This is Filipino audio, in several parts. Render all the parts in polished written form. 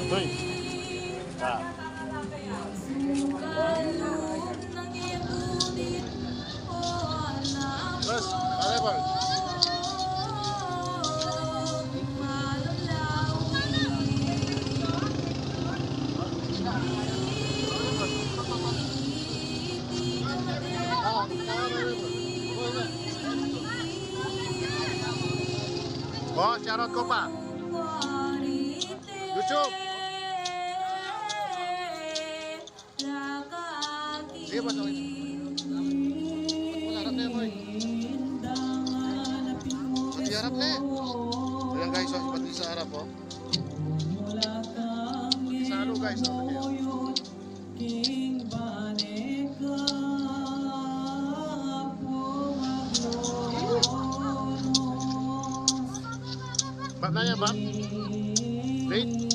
Doy. Ah. Terus, ada bang. Bos, Jarod ko pa. YouTube. Sige, bos. Harap na boy. Pati harap na ayan guys, pati sa harap oh. Sa ano guys, Bab na yan, bab? Wait.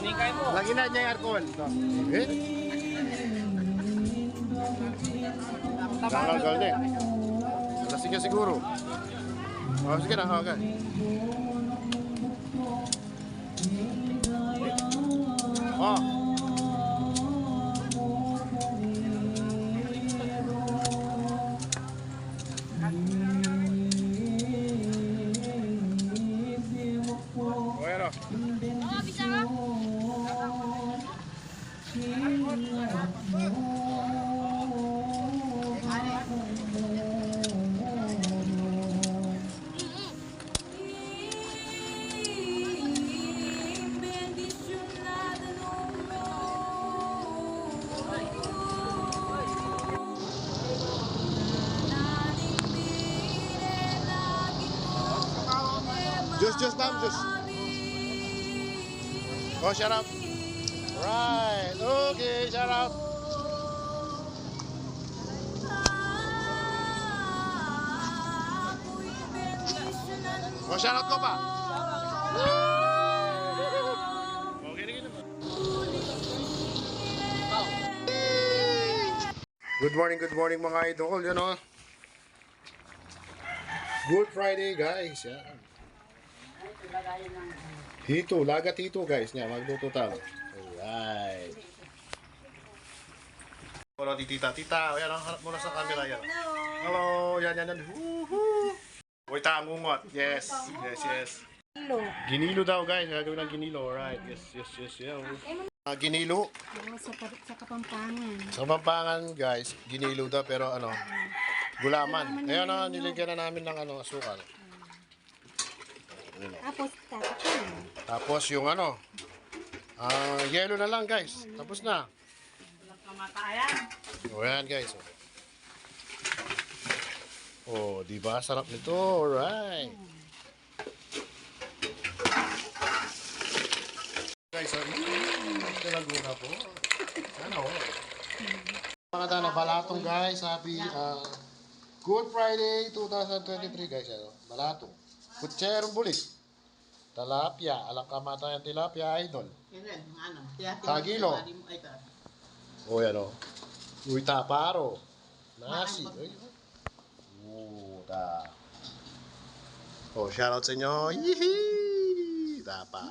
Lagi na niya yung aircon. Ito. Eh? Tanggal din. Lasing ka siguro. Oh, sige na. Okay. Oh. Bueno. Oh, bisa ka? Just ma'am, just. Oh, shut up. Right. Okay, shut up. Oh, shut up ko pa. Okay, sige na. Good morning mga idol. You know. Good Friday, guys. Yan. Hito, lagat hito guys. Nga, magluto tayo. Alright. Hello, tita. Ayan, harap muna sa camera yan. Hello, yan. Woohoo! Uy, tangungot. Yes. Ginilo daw guys. Gagawin ng ginilo. Alright. Yes. Yeah. Ginilo. Sa Kapampangan. Sa Kapampangan guys, ginilo daw pero ano, gulaman. Ayan na, niligyan na namin ng ano, asukal. Tapos tatakpan. Tapos yung ano, yelo na lang guys. Tapos na. O yan guys. Oh, di ba sarap nito? Alright. Guys, talaga po. Ano? Mga tana balatong guys, happy Good Friday 2023 guys. Balatong. Kutserong bulis. Tilapia, alam kamatayan tilapia, idol. Kagilo. O yan o. Uy, taparo. Nasi. Ta. O, shoutout sa inyo. Yee! Tapa.